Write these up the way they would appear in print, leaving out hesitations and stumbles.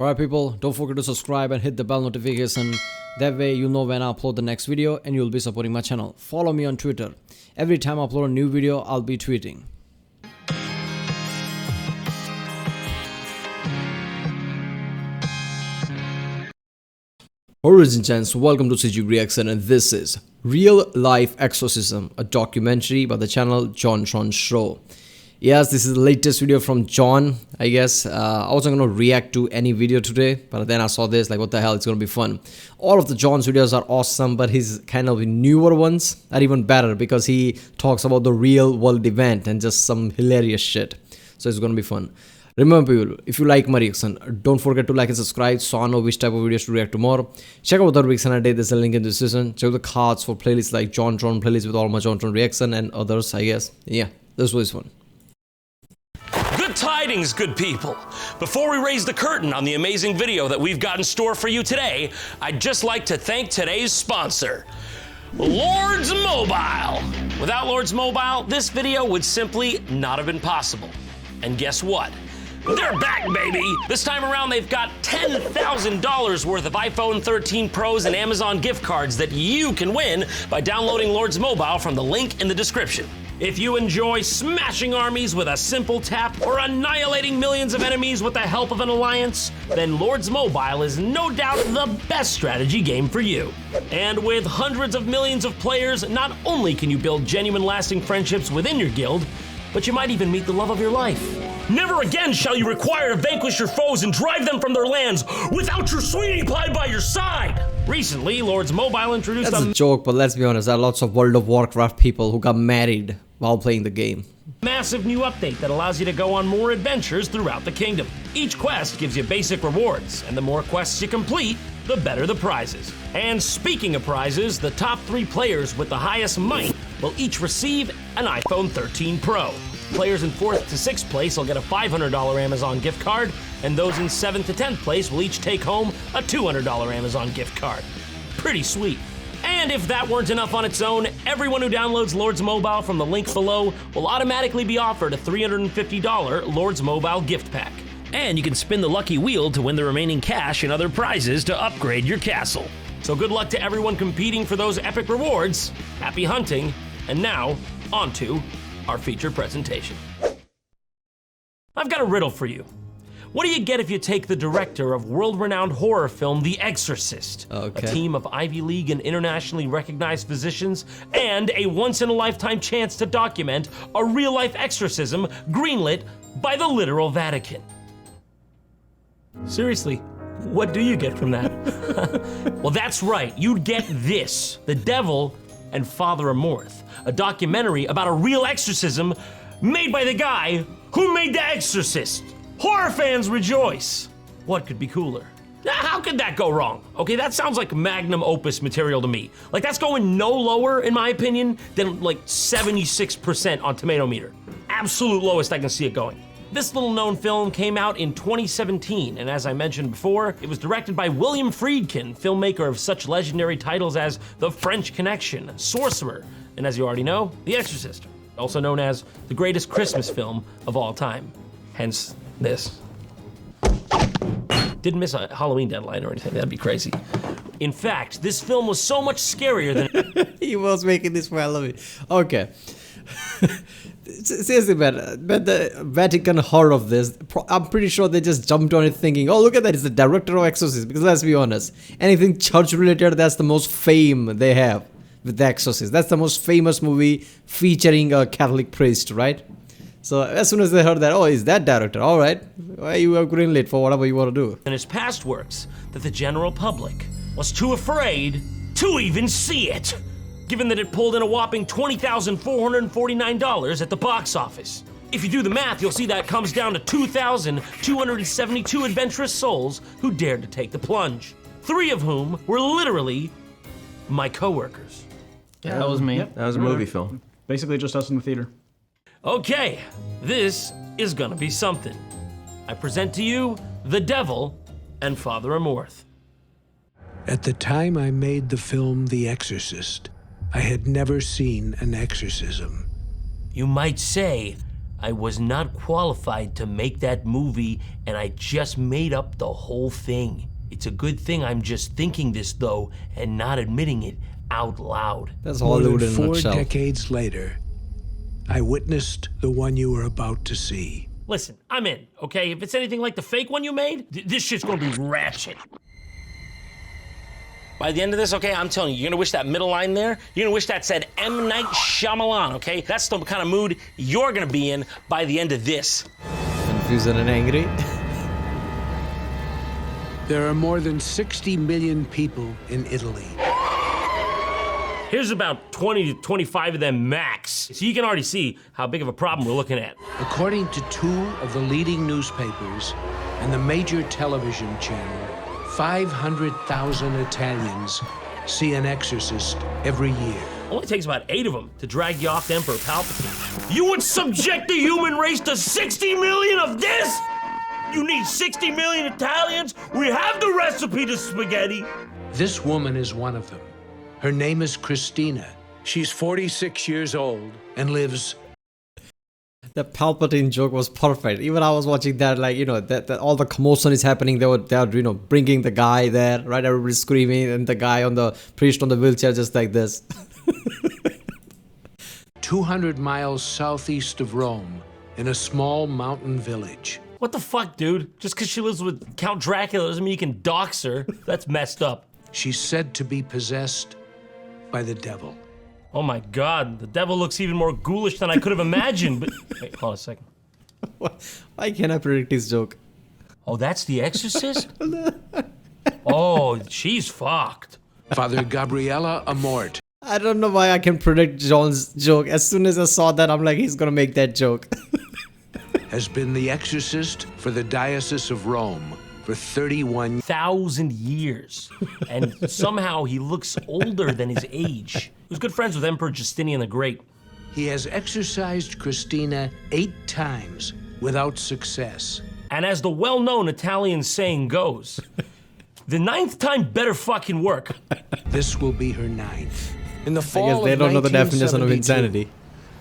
Alright people, don't forget to subscribe and hit the bell notification. That way you'll know when I upload the next video and you'll be supporting my channel. Follow me on Twitter. Every time I upload a new video, I'll be tweeting. Origin Chance, welcome to CG Reaction, and this is Real Life Exorcism, a documentary by the channel JonTron Show. Yes, this is the latest video from John, I guess. I wasn't going to react to any video today, but then I saw this, like what the hell, it's going to be fun. All of the John's videos are awesome, but his kind of newer ones are even better because he talks about the real world event and just some hilarious shit. So it's going to be fun. Remember people, if you like my reaction, don't forget to like and subscribe so I know which type of videos to react to more. Check out the reaction I did, there's a link in the description. Check out the cards for playlists like JonTron playlist with all my JonTron reaction and others, I guess. Yeah, this was fun. Good tidings, good people. Before we raise the curtain on the amazing video that we've got in store for you today, I'd just like to thank today's sponsor, Lords Mobile. Without Lords Mobile, this video would simply not have been possible. And guess what? They're back, baby! This time around, they've got $10,000 worth of iPhone 13 Pros and Amazon gift cards that you can win by downloading Lords Mobile from the link in the description. If you enjoy smashing armies with a simple tap or annihilating millions of enemies with the help of an alliance, then Lords Mobile is no doubt the best strategy game for you. And with hundreds of millions of players, not only can you build genuine lasting friendships within your guild, but you might even meet the love of your life. Never again shall you require to vanquish your foes and drive them from their lands without your sweetie pie by your side. Recently, Lords Mobile introduced That's a joke, but let's be honest, there are lots of World of Warcraft people who got married while playing the game. Massive new update that allows you to go on more adventures throughout the kingdom. Each quest gives you basic rewards, and the more quests you complete, the better the prizes. And speaking of prizes, the top 3 players with the highest might will each receive an iPhone 13 Pro. Players in 4th to 6th place will get a $500 Amazon gift card, and those in 7th to 10th place will each take home a $200 Amazon gift card. Pretty sweet. And if that weren't enough on its own, everyone who downloads Lords Mobile from the link below will automatically be offered a $350 Lords Mobile gift pack. And you can spin the lucky wheel to win the remaining cash and other prizes to upgrade your castle. So good luck to everyone competing for those epic rewards. Happy hunting. And now, on to our feature presentation. I've got a riddle for you. What do you get if you take the director of world-renowned horror film The Exorcist, a team of Ivy League and internationally recognized physicians, and a once-in-a-lifetime chance to document a real-life exorcism greenlit by the literal Vatican? Seriously, what do you get from that? Well, that's right, you'd get this, The Devil and Father Amorth, a documentary about a real exorcism made by the guy who made The Exorcist. Horror fans rejoice! What could be cooler? How could that go wrong? Okay, that sounds like magnum opus material to me. Like, that's going no lower, in my opinion, than like 76% on Tomato Meter. Absolute lowest I can see it going. This little known film came out in 2017, and as I mentioned before, it was directed by William Friedkin, filmmaker of such legendary titles as The French Connection, Sorcerer, and as you already know, The Exorcist, also known as the greatest Christmas film of all time. Hence, this. Didn't miss a Halloween deadline or anything, that'd be crazy. In fact, this film was so much scarier than He was making this for Halloween. Okay. Seriously, man, but the Vatican heard of this. I'm pretty sure they just jumped on it thinking, oh, look at that, it's the director of Exorcist. Because let's be honest, anything church related, that's the most fame they have with The Exorcist. That's the most famous movie featuring a Catholic priest, right? So as soon as they heard that, oh, is that director? All right, well, you are greenlit for whatever you want to do. in his past works that the general public was too afraid to even see it, given that it pulled in a whopping $20,449 at the box office. If you do the math, you'll see that comes down to 2,272 adventurous souls who dared to take the plunge, 3 of whom were literally my coworkers. Yeah, that was me. That was a movie film. Basically just us in the theater. Okay, this is gonna be something. I present to you The Devil and Father Amorth. At the time I made the film The Exorcist, I had never seen an exorcism. You might say I was not qualified to make that movie, and I just made up the whole thing. It's a good thing I'm just thinking this, though, and not admitting it out loud. That's More Hollywood than in a 4 nutshell. decades later, I witnessed the one you were about to see. Listen, I'm in, okay? If it's anything like the fake one you made, this shit's gonna be ratchet. By the end of this, okay, I'm telling you, you're gonna wish that middle line there, you're gonna wish that said M. Night Shyamalan, okay? That's the kind of mood you're gonna be in by the end of this. Confused and angry. There are more than 60 million people in Italy. Here's about 20 to 25 of them max. So you can already see how big of a problem we're looking at. According to 2 of the leading newspapers and the major television channel, 500,000 Italians see an exorcist every year. Only takes about 8 of them to drag you off to Emperor Palpatine. You would subject the human race to 60 million of this? You need 60 million Italians? We have the recipe to spaghetti. This woman is one of them. Her name is Christina. She's 46 years old and lives... The Palpatine joke was perfect. Even I was watching that, like, you know, that all the commotion is happening. They were, you know, bringing the guy there, right? Everybody's screaming, and the guy on the priest on the wheelchair just like this. 200 miles southeast of Rome, in a small mountain village. What the fuck, dude? Just because she lives with Count Dracula doesn't mean you can dox her. That's messed up. She's said to be possessed by the devil. Oh my God, the devil looks even more ghoulish than I could have imagined. But wait, hold on a second. Why can't I predict this joke? Oh, that's the Exorcist? Oh, she's fucked. Father Gabriella Amort I don't know why I can predict John's joke. As soon as I saw that, I'm like, he's gonna make that joke. has been the exorcist for the Diocese of Rome for 31,000 years. And somehow he looks older than his age. He was good friends with Emperor Justinian the Great. He has exorcised Christina 8 times without success. And as the well-known Italian saying goes, the 9th time better fucking work. This will be her 9th. In the I fall guess they of don't know the definition of 1972, insanity.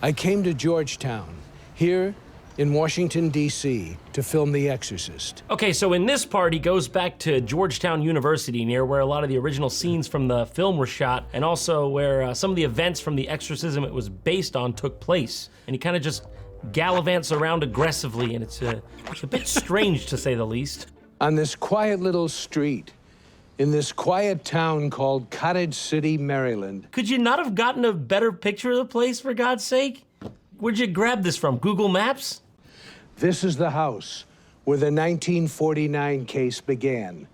I came to Georgetown, here in Washington, D.C., to film The Exorcist. Okay, so in this part, he goes back to Georgetown University, near where a lot of the original scenes from the film were shot, and also where some of the events from the exorcism it was based on took place. And he kind of just gallivants around aggressively, and it's a bit strange, to say the least. On this quiet little street, in this quiet town called Cottage City, Maryland. Could you not have gotten a better picture of the place, for God's sake? Where'd you grab this from, Google Maps? This is the house where the 1949 case began.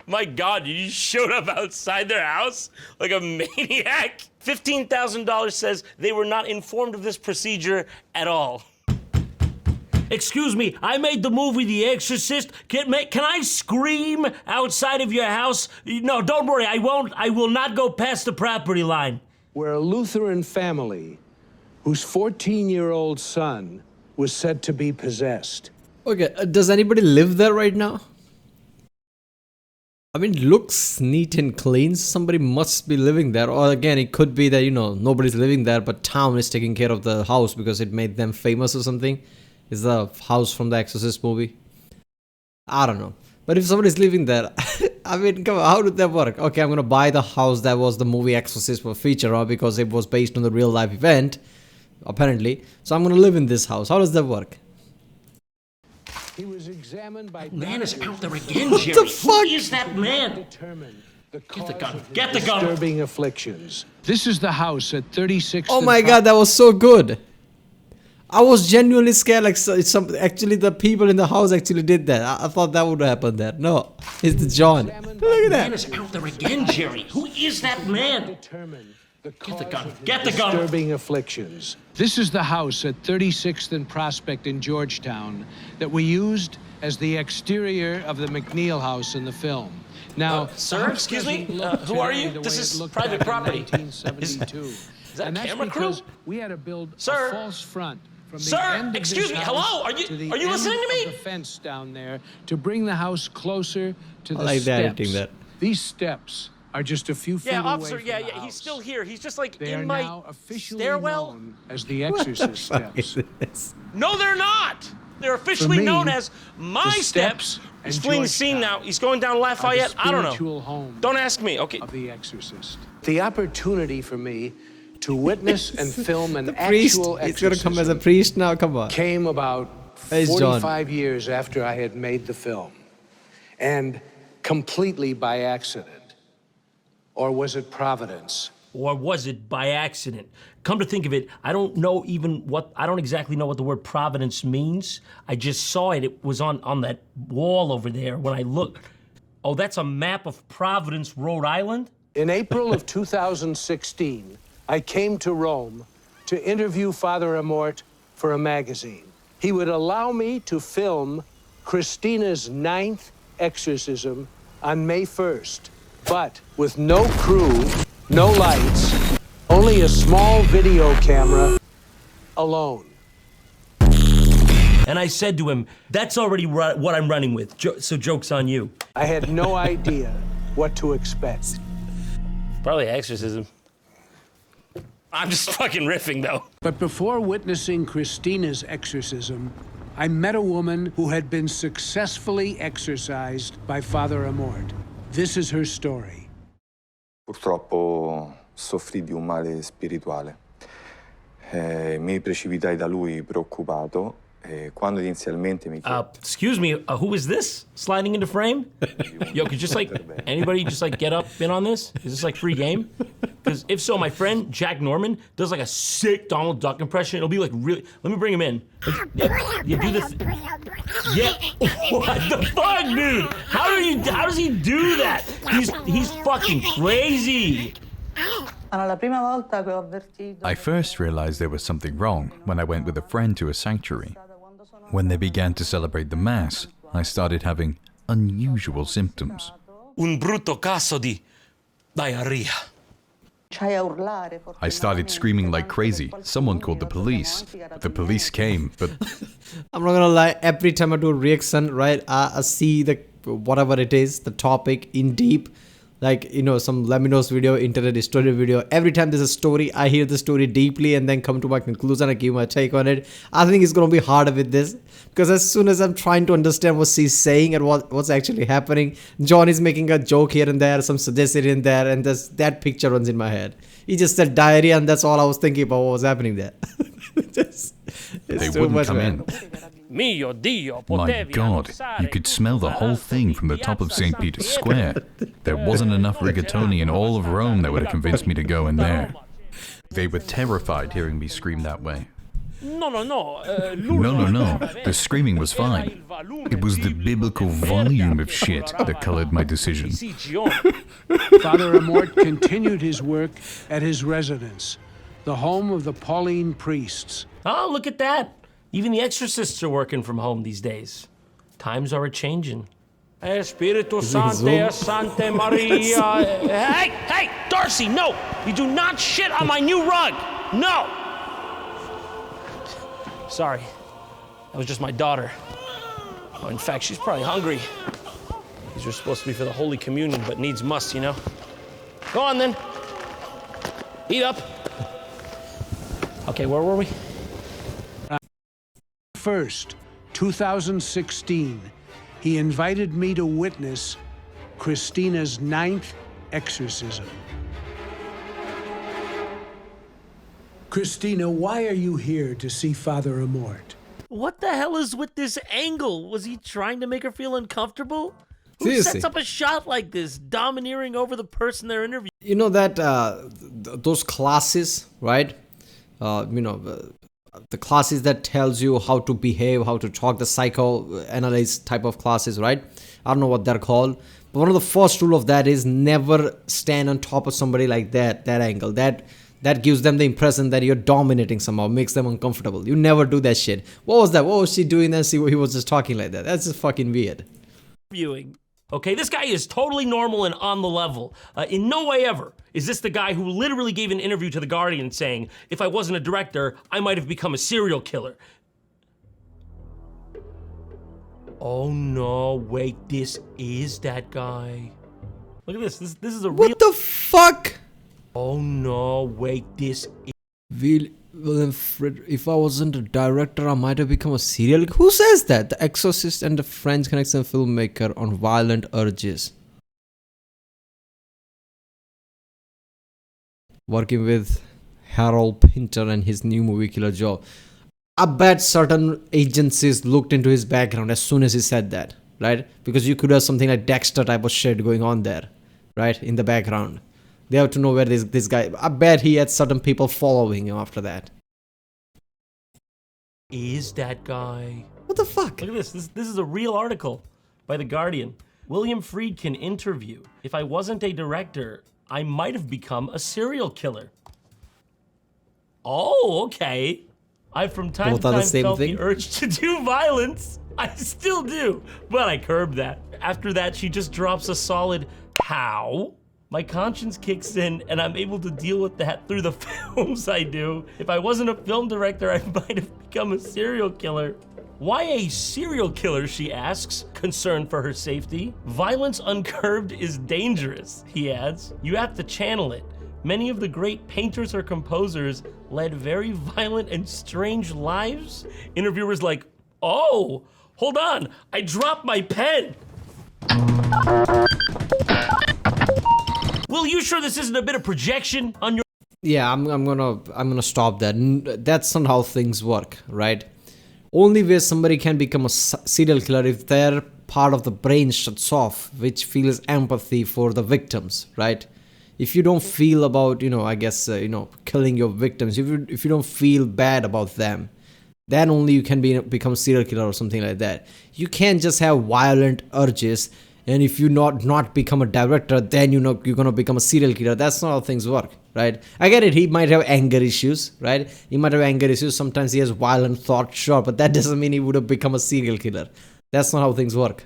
My God, you showed up outside their house like a maniac? $15,000 says they were not informed of this procedure at all. Excuse me, I made the movie The Exorcist. Can I scream outside of your house? No, don't worry, I won't. I will not go past the property line. Where a Lutheran family whose 14-year-old son was said to be possessed. Okay, does anybody live there right now? I mean, looks neat and clean. Somebody must be living there. Or again, it could be that, you know, nobody's living there, but town is taking care of the house because it made them famous or something. Is the house from the Exorcist movie? I don't know. But if somebody's living there, I mean, come on, how did that work? Okay, I'm gonna buy the house that was the movie Exorcist for feature of because it was based on the real life event, apparently. So I'm gonna live in this house. How does that work? He was examined by Man is out there again, Jerry. the fuck? Who is that man? determine the Get the cause gun. of Get the gun. disturbing afflictions. This is the house at 36th. Oh and my Pro- god, that was so good. I was genuinely scared, like actually the people in the house actually did that. I thought that would happen there. No, it's the John. Look at Man that. is out there again, Jerry. Who is that man? determine the Get the cause gun. of Get the gun. disturbing afflictions. This is the house at 36th and Prospect in Georgetown that we used as the exterior of the McNeil house in the film. Now, Sir, the house excuse me? doesn't look Who are today you? the This way is it looked private back in property. 1972. Is that And that's camera crew? because we had to build Sir? a false front from the Sir, end of excuse this me, house hello? Are to the you end listening to me? of the fence down there to bring the house closer to the like steps. that editing that. These steps are just a few feet Yeah, away officer, from yeah, the yeah, house. he's still here. He's just like They are in my now officially stairwell. known as the Exorcist steps. No, they're not. They're For officially me, known as my the steps He's and fleeing the scene now. Georgetown He's going down are the Lafayette. I don't spiritual know. home Don't ask me. Okay. of the Exorcist. The opportunity for me to witness and film an Priest. actual He's gonna come as a exorcism priest now. Come on. came about Hey, John. 45 years after I had made the film, and completely by accident. Or was it Providence? Or was it by accident? Come to think of it, I don't exactly know what the word Providence means. I just saw it. It was on that wall over there when I looked. Oh, that's a map of Providence, Rhode Island? In April of 2016, I came to Rome to interview Father Amort for a magazine. He would allow me to film Christina's 9th exorcism on May 1st, but with no crew, no lights, only a small video camera, alone. And I said to him, that's already what I'm running with, so joke's on you. I had no idea what to expect. Probably exorcism. I'm just fucking riffing, though. But before witnessing Christina's exorcism, I met a woman who had been successfully exorcised by Father Amort. This is her story. Purtroppo soffrì di un male spirituale. Mi precipitai da lui preoccupato e quando inizialmente mi chiese... Excuse me, who is this sliding into frame? Yo, could just anybody just get up in on this? Is this free game? Because if so, my friend Jack Norman does a sick Donald Duck impression. It'll be really, let me bring him in. You do this. Yeah, what the fuck, dude? How does he do that? He's fucking crazy. I first realized there was something wrong when I went with a friend to a sanctuary. When they began to celebrate the Mass, I started having unusual symptoms. Un brutto caso di diarrhea. I started screaming like crazy. Someone called the police. The police came, but I'm not gonna lie, every time I do a reaction, right, I see whatever it is, the topic in deep, some Laminos video, internet story video. Every time there's a story, I hear the story deeply and then come to my conclusion, I give my take on it. I think it's gonna be harder with this, because as soon as I'm trying to understand what she's saying and what's actually happening, John is making a joke here and there, some suggestion in there, and that picture runs in my head. He just said diarrhea, and that's all I was thinking about what was happening there. they wouldn't come in. Mio Dio, My God, you could smell the whole thing from the top of St. Peter's Square. There wasn't enough rigatoni in all of Rome that would have convinced me to go in there. They were terrified hearing me scream that way. No. No. The screaming was fine. It was the biblical volume of shit that colored my decision. Father Amort continued his work at his residence, the home of the Pauline priests. Oh, look at that. Even the exorcists are working from home these days. Times are a-changin'. Espiritu Sante, Sante Maria. Hey, Darcy, no! You do not shit on my new rug! No! Sorry. That was just my daughter. Oh, in fact, she's probably hungry. These are supposed to be for the Holy Communion, but needs must, you know? Go on, then. Eat up. Okay, where were we? 1st, 2016, he invited me to witness Christina's 9th exorcism. Christina, why are you here to see Father Amort? What the hell is with this angle? Was he trying to make her feel uncomfortable? Who Seriously? sets up a shot like this, domineering over the person they're interviewing? You know that those classes, right? The classes that tells you how to behave, how to talk, the psychoanalysis type of classes, right? I don't know what they're called. But one of the first rule of that is never stand on top of somebody like that angle. That gives them the impression that you're dominating somehow, makes them uncomfortable. You never do that shit. What was that? What was she doing there? See, he was just talking like that. That's just fucking weird. Okay, this guy is totally normal and on the level. In no way ever is this the guy who literally gave an interview to The Guardian saying, if I wasn't a director, I might have become a serial killer. Oh no, wait, this is that guy. Look at this. This is a real. What the fuck? Oh no! Wait, this. William if I wasn't a director, I might have become a serial. Who says that? The Exorcist and the French Connection filmmaker on violent urges. Working with Harold Pinter and his new movie Killer Joe. I bet certain agencies looked into his background as soon as he said that, right? Because you could have something like Dexter type of shit going on there, right? In the background. They have to know where this guy... I bet he had certain people following him after that. Is that guy? What the fuck? Look at this. This is a real article by The Guardian. William Friedkin interview. If I wasn't a director, I might have become a serial killer. Oh, okay. I from time to time felt the urge to do violence. I still do, but I curbed that. After that, she just drops a solid, how? My conscience kicks in and I'm able to deal with that through the films I do. If I wasn't a film director, I might have become a serial killer. Why a serial killer, she asks, concerned for her safety. Violence uncurbed is dangerous, he adds. You have to channel it. Many of the great painters or composers led very violent and strange lives. Interviewers like, oh, hold on, I dropped my pen. Will, you sure this isn't a bit of projection on your... Yeah, I'm gonna stop that. That's not how things work, right? Only way somebody can become a serial killer if their part of the brain shuts off, which feels empathy for the victims, right? If you don't feel about, I guess, killing your victims, if you don't feel bad about them, then only you can become a serial killer or something like that. You can't just have violent urges, and if you not become a director, then you're gonna become a serial killer. That's not how things work, right? I get it. He might have anger issues, right? He might have anger issues. Sometimes he has violent thoughts, sure, but that doesn't mean he would have become a serial killer. That's not how things work.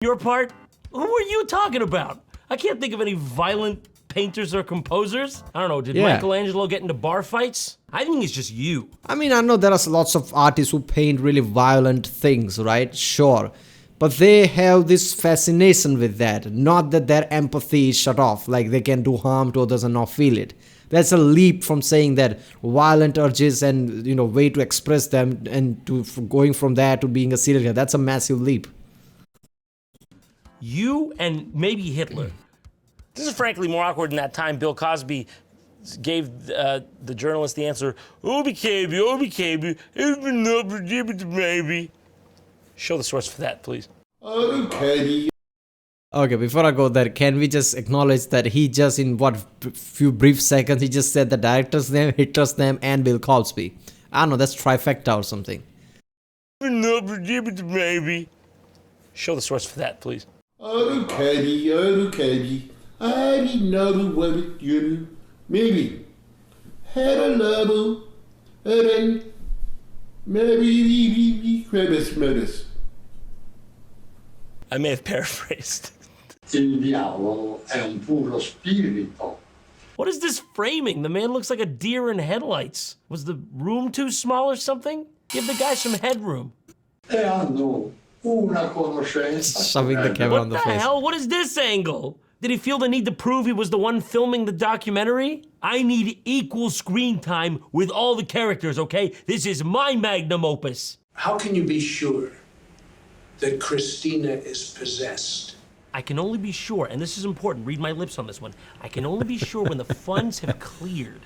Your part? Who are you talking about? I can't think of any violent painters or composers. I don't know, did Michelangelo get into bar fights? I think it's just you. I mean, I know there are lots of artists who paint really violent things, right? Sure. But they have this fascination with that. Not that their empathy is shut off, like they can do harm to others and not feel it. That's a leap from saying that violent urges and, way to express them and to going from there to being a serial killer. That's a massive leap. You and maybe Hitler. This is frankly more awkward than that time Bill Cosby gave the journalist the answer, maybe. Show the source for that, please. Okay, before I go there, can we just acknowledge that he just, in few brief seconds, he just said the director's name, Hitler's name, and Bill Cosby. I don't know, that's trifecta or something. Maybe. Show the source for that, please. Okay. I didn't know what you maybe had a level and then maybe crevice. I may have paraphrased. What is this framing? The man looks like a deer in headlights. Was the room too small or something? Give the guy some headroom. Shoving the camera on the face. What the hell? What is this angle? Did he feel the need to prove he was the one filming the documentary? I need equal screen time with all the characters, okay? This is my magnum opus. How can you be sure that Christina is possessed? I can only be sure, and this is important, read my lips on this one. I can only be sure when the funds have cleared.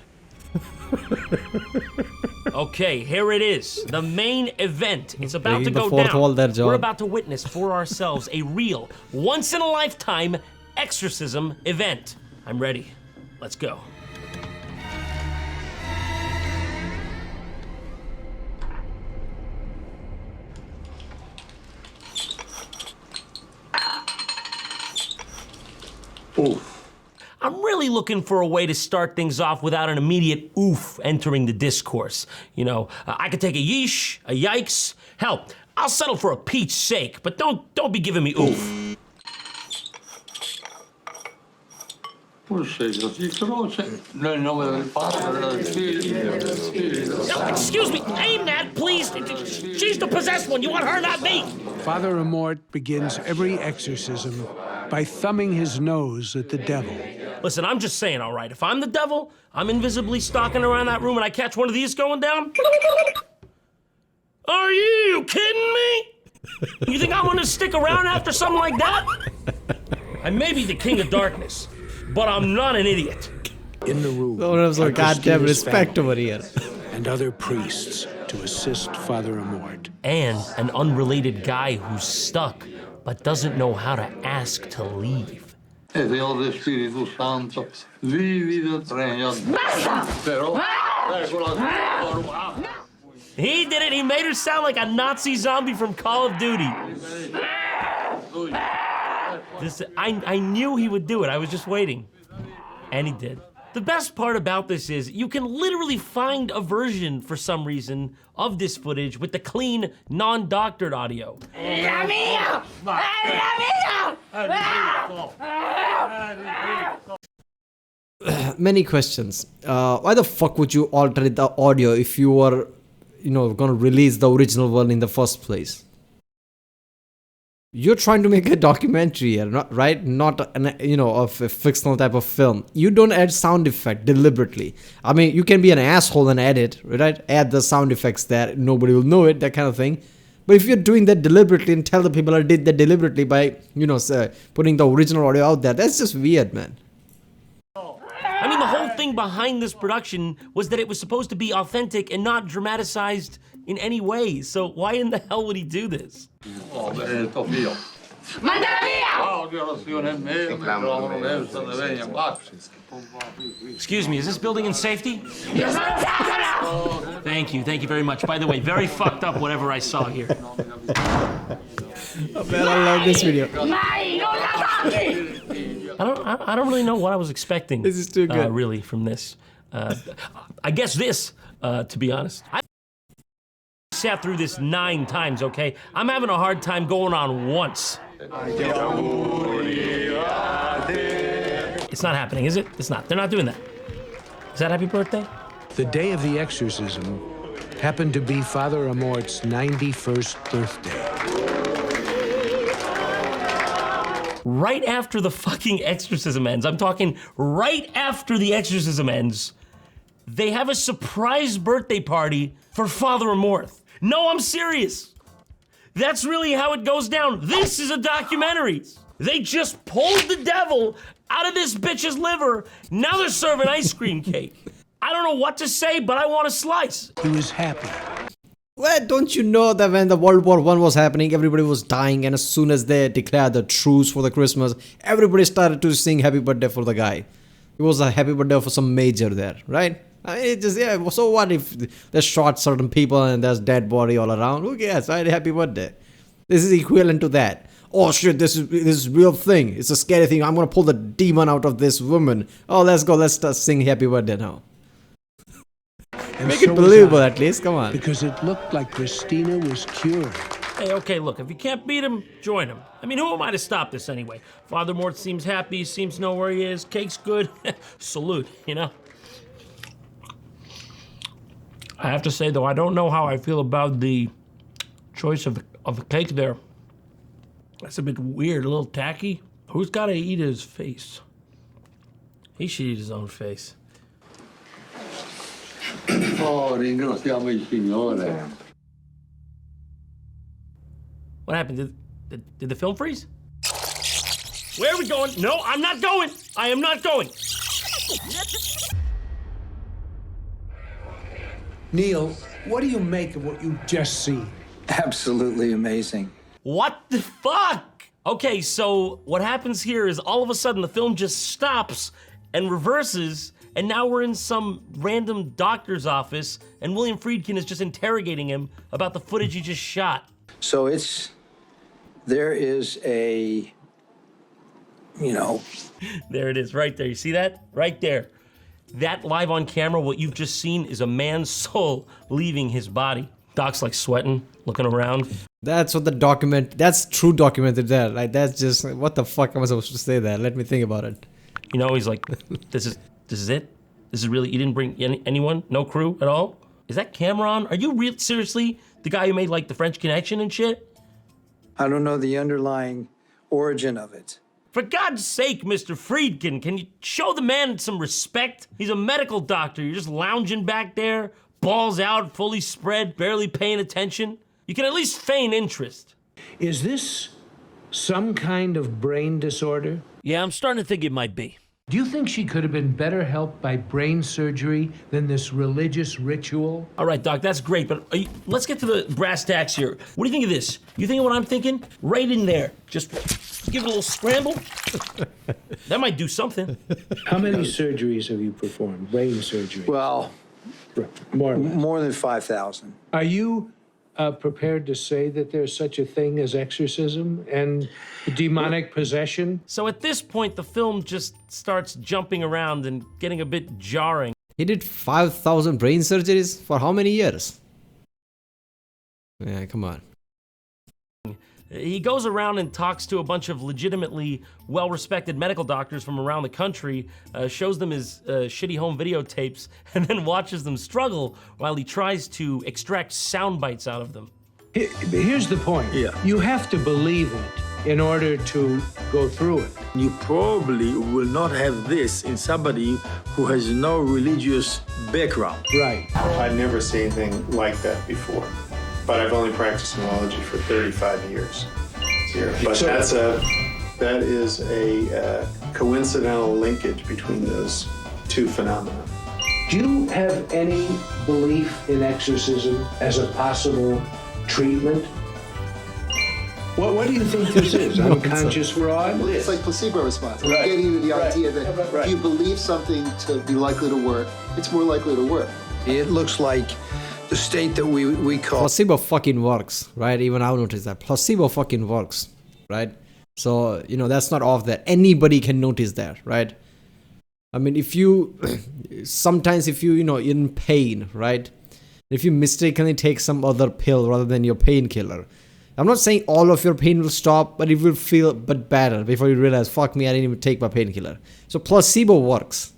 Okay, here it is. The main event. It's about to go down. We're about to witness for ourselves a real, once-in-a-lifetime exorcism event. I'm ready. Let's go. Oof. I'm really looking for a way to start things off without an immediate oof entering the discourse. I could take a yeesh, a yikes. Hell, I'll settle for a Pete's sake, but don't be giving me oof. Excuse me, aim that, please. She's the possessed one. You want her, not me. Father Amort begins every exorcism by thumbing his nose at the devil. Listen, I'm just saying, all right, if I'm the devil, I'm invisibly stalking around that room and I catch one of these going down? Are you kidding me? You think I want to stick around after something like that? I may be the king of darkness, but I'm not an idiot. In the room, No one has are goddamn Christina's respect family over here. and other priests to assist Father Amort. And an unrelated guy who's stuck, but doesn't know how to ask to leave. He did it. He made her sound like a Nazi zombie from Call of Duty. I knew he would do it. I was just waiting. And he did. The best part about this is you can literally find a version, for some reason, of this footage with the clean, non-doctored audio. Many questions. Why the fuck would you alter the audio if you were, gonna release the original one in the first place? You're trying to make a documentary here, right? Not of a fictional type of film. You don't add sound effect deliberately. I mean, you can be an asshole and add it, right? Add the sound effects there. Nobody will know it, that kind of thing. But if you're doing that deliberately and tell the people I did that deliberately by, putting the original audio out there, that's just weird, man. I mean, the whole thing behind this production was that it was supposed to be authentic and not dramatized in any way. So why in the hell would he do this? Excuse me, is this building in safety? Thank you very much. By the way, very fucked up whatever I saw here. Oh, man, I love this video. I don't really know what I was expecting. This is too good. Really, from this. I guess this, to be honest. I sat through this 9 times, okay? I'm having a hard time going on once. It's not happening, is it? It's not. They're not doing that. Is that happy birthday? The day of the exorcism happened to be Father Amort's 91st birthday. Right after the fucking exorcism ends, I'm talking right after the exorcism ends, they have a surprise birthday party for Father Amort. No, I'm serious. That's really how it goes down. This is a documentary. They just pulled the devil out of this bitch's liver. Now they're serving ice cream cake. I don't know what to say, but I want a slice. He was happy. Well, don't you know that when the World War I was happening, everybody was dying, and as soon as they declared the truce for the Christmas, everybody started to sing happy birthday for the guy. It was a happy birthday for some major there, right? I mean, it just, yeah, so what if they shot certain people and there's dead body all around? Who cares, right? Happy birthday. This is equivalent to that. Oh shit, this is real thing. It's a scary thing. I'm gonna pull the demon out of this woman. Oh, let's go. Let's start sing happy birthday now. And Make so it was believable I, at least. Come on. because it looked like Christina was cured. Hey, okay, look, if you can't beat him, join him. I mean, who am I to stop this anyway? Father Mort seems happy, seems to know where he is. Cake's good. Salute, I have to say, though, I don't know how I feel about the choice of the cake there. That's a bit weird, a little tacky. Who's got to eat his face? He should eat his own face. Oh, ringraziamo il Signore. What happened? Did the film freeze? Where are we going? No, I'm not going. I am not going. Neil, what do you make of what you've just seen? Absolutely amazing. What the fuck? Okay, so what happens here is all of a sudden the film just stops and reverses, and now we're in some random doctor's office, and William Friedkin is just interrogating him about the footage he just shot. So there is a, There it is, right there. You see that? Right there. That live on camera, what you've just seen is a man's soul leaving his body. Doc's like sweating, looking around. That's what that's true documented there, right? That's just, what the fuck am I supposed to say there? Let me think about it. You know, he's like, this is it? This is really, you didn't bring anyone? No crew at all? Is that Cameron? Are you seriously the guy who made like the French Connection and shit? I don't know the underlying origin of it. For God's sake, Mr. Friedkin, can you show the man some respect? He's a medical doctor. You're just lounging back there, balls out, fully spread, barely paying attention. You can at least feign interest. Is this some kind of brain disorder? Yeah, I'm starting to think it might be. Do you think she could have been better helped by brain surgery than this religious ritual? All right, Doc, that's great, but let's get to the brass tacks here. What do you think of this? You think of what I'm thinking? Right in there. Just give it a little scramble. That might do something. How many surgeries have you performed? Brain surgery? Well, more than 5,000. Are you prepared to say that there's such a thing as exorcism and demonic possession? So at this point, the film just starts jumping around and getting a bit jarring. He did 5,000 brain surgeries for how many years? Yeah, come on. He goes around and talks to a bunch of legitimately well-respected medical doctors from around the country, shows them his shitty home videotapes, and then watches them struggle while he tries to extract sound bites out of them. Here's the point. Yeah. You have to believe it in order to go through it. You probably will not have this in somebody who has no religious background. Right. I'd never seen anything like that before. But I've only practiced neurology for 35 years. But that is a coincidental linkage between those two phenomena. Do you have any belief in exorcism as a possible treatment? What do you think this is? Unconscious fraud? It's like placebo response. Right. Getting you the idea that Right. if you believe something to be likely to work, it's more likely to work. It looks like the state that we call... Placebo fucking works, right? Even I noticed that. Placebo fucking works, right? So, you know, that's not off that. Anybody can notice that, right? I mean, if you, sometimes if you, you know, in pain, right? If you mistakenly take some other pill rather than your painkiller, I'm not saying all of your pain will stop, but it will feel but better before you realize, fuck me, I didn't even take my painkiller. So placebo works.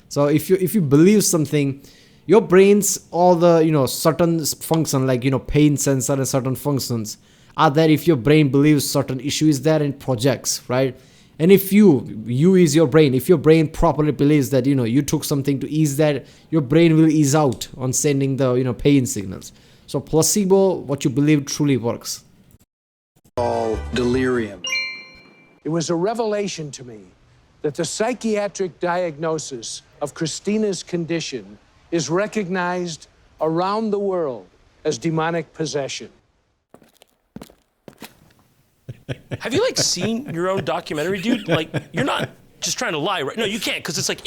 So if you believe something, your brain's all the, you know, certain function like, you know, pain sensor and certain functions are there if your brain believes certain issue is there and projects, right? And if you is your brain, if your brain properly believes that, you know, you took something to ease that, your brain will ease out on sending the, you know, pain signals. So placebo, what you believe truly works. All delirium. It was a revelation to me that the psychiatric diagnosis of Christina's condition is recognized around the world as demonic possession. Have you like seen your own documentary, dude? Like, you're not just trying to lie, right? No, you can't, because it's like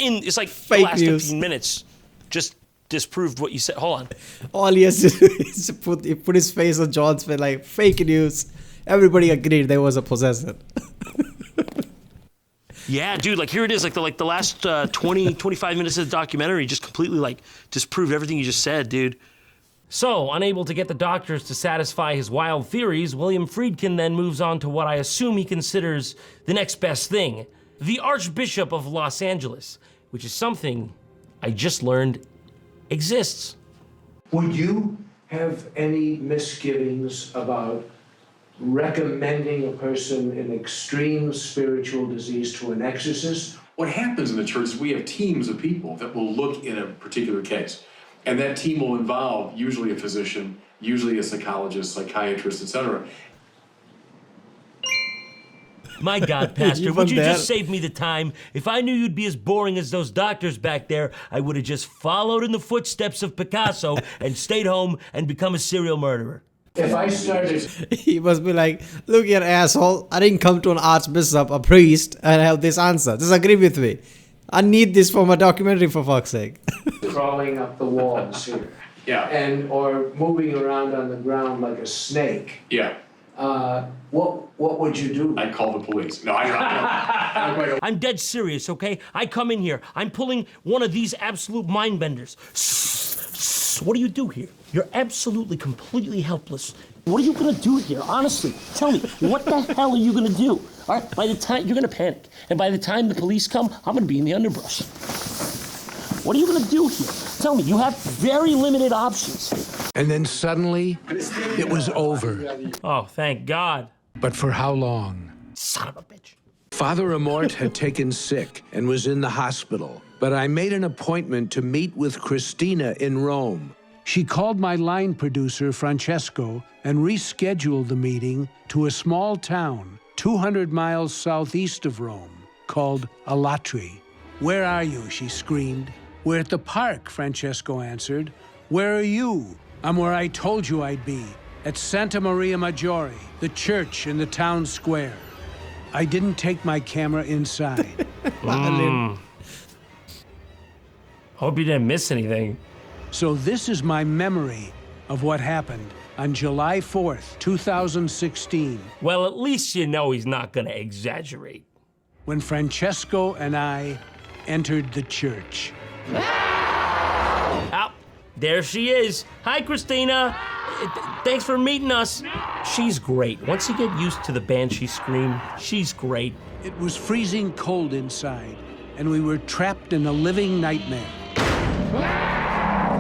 Fake the last news. 15 minutes just disproved what you said. Hold on. All he has to do is to put his face on John's face like fake news. Everybody agreed there was a possession. Yeah, dude, like here it is, like the last 20, 25 minutes of the documentary just completely like disproved everything you just said, dude. So, unable to get the doctors to satisfy his wild theories, William Friedkin then moves on to what I assume he considers the next best thing, the Archbishop of Los Angeles, which is something I just learned exists. Would you have any misgivings about recommending a person in extreme spiritual disease to an exorcist? What happens in the church is we have teams of people that will look in a particular case. And that team will involve usually a physician, usually a psychologist, psychiatrist, etc. My God, Pastor, would you just save me the time? If I knew you'd be as boring as those doctors back there, I would have just followed in the footsteps of Picasso and stayed home and become a serial murderer. If I started... He must be like, look here, asshole. I didn't come to an archbishop, a priest, and have this answer. Disagree with me. I need this for my documentary, for fuck's sake. crawling up the walls here. Yeah. Or moving around on the ground like a snake. Yeah. What would you do? I'd call the police. No, I don't. I'm dead serious, okay? I come in here, I'm pulling one of these absolute mind benders. What do you do here? You're absolutely, completely helpless. What are you gonna do here? Honestly, tell me, what the hell are you gonna do? All right, by the time, you're gonna panic. And by the time the police come, I'm gonna be in the underbrush. What are you gonna do here? Tell me, you have very limited options. And then suddenly, it was over. Oh, thank God. But for how long? Son of a bitch. Father Amort had taken sick and was in the hospital, but I made an appointment to meet with Christina in Rome. She called my line producer, Francesco, and rescheduled the meeting to a small town 200 miles southeast of Rome called Alatri. "Where are you?" she screamed. "We're at the park," Francesco answered. "Where are you?" "I'm where I told you I'd be, at Santa Maria Maggiore, the church in the town square." I didn't take my camera inside. Hope you didn't miss anything. So this is my memory of what happened on July 4th, 2016. Well, at least you know he's not gonna exaggerate. When Francesco and I entered the church. Oh, there she is. Hi, Christina. Thanks for meeting us. She's great. Once you get used to the banshee scream, she's great. It was freezing cold inside, and we were trapped in a living nightmare.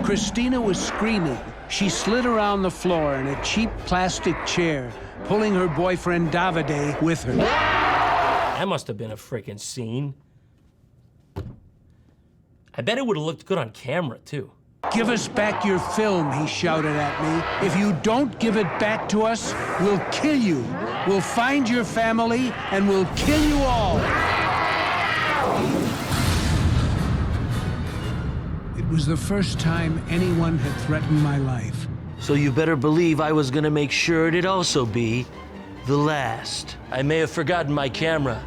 Christina was screaming. She slid around the floor in a cheap plastic chair, pulling her boyfriend Davide with her. That must have been a freaking scene. I bet it would have looked good on camera, too. "Give us back your film," he shouted at me. "If you don't give it back to us, we'll kill you. We'll find your family, and we'll kill you all." It was the first time anyone had threatened my life. So you better believe I was gonna make sure it'd also be the last. I may have forgotten my camera,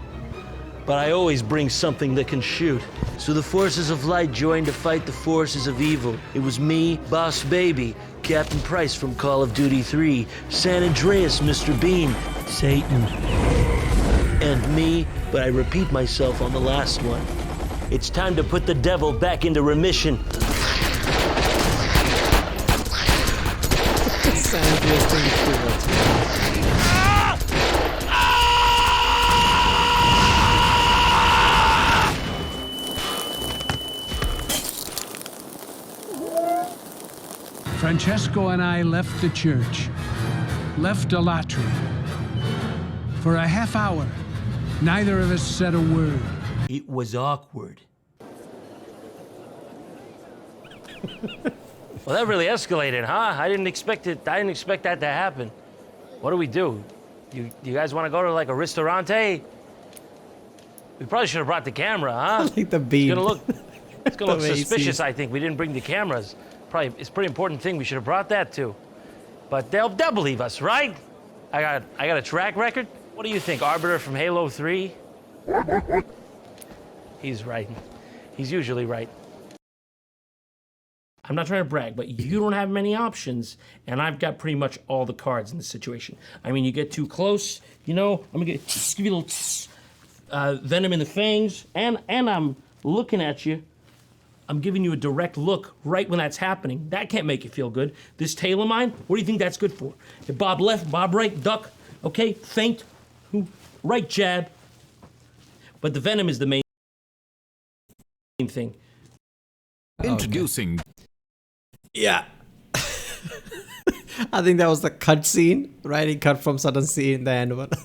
but I always bring something that can shoot. So the forces of light joined to fight the forces of evil. It was me, Boss Baby, Captain Price from Call of Duty 3, San Andreas, Mr. Bean, Satan, and me, but I repeat myself on the last one. It's time to put the devil back into remission. San Andreas thing is too much. Francesco and I left the church, left Alatri. For a half hour, neither of us said a word. It was awkward. Well, that really escalated, huh? I didn't expect that to happen. What do we do? You guys want to go to like a ristorante? We probably should have brought the camera, huh? I like the beam. It's gonna look The way he suspicious, sees. I think. We didn't bring the cameras. Probably, it's a pretty important thing. We should have brought that too. But they'll believe us, right? I got a track record. What do you think, Arbiter from Halo 3? He's right. He's usually right. I'm not trying to brag, but you don't have many options, and I've got pretty much all the cards in this situation. I mean, you get too close, you know, I'm gonna give you a little venom in the fangs, and I'm looking at you. I'm giving you a direct look right when that's happening. That can't make you feel good. This tail of mine, what do you think that's good for? If Bob left, Bob right, duck, okay, feint, right jab. But the venom is the main thing. Introducing. Yeah. I think that was the cut scene, right? He cut from certain scene in the end. But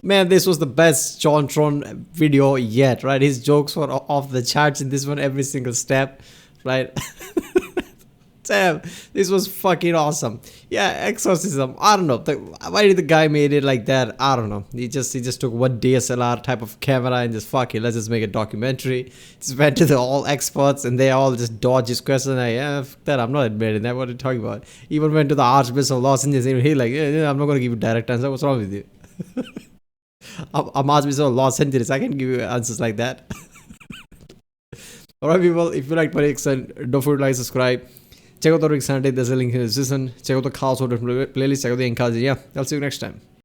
man, this was the best JonTron video yet, right? His jokes were off the charts in this one, every single step, right? Damn, this was fucking awesome. Yeah, Exorcism. I don't know. Why did the guy made it like that? I don't know. He just took one DSLR type of camera and just fuck it. Let's just make a documentary. Just went to the all experts and they all just dodged his question. Like, yeah, fuck that. I'm not admitting that. What are you talking about? Even went to the Archbishop of Los Angeles. Even he like, yeah, I'm not gonna give you direct answer. What's wrong with you? I'm Archbishop of Los Angeles. I can give you answers like that. Alright, people. If you like my reaction, don't forget to like, subscribe. Check out the Rick Sunday, there's a link in the description. Check out the Chaos Order playlist, check out the Encourage. Yeah, I'll see you next time.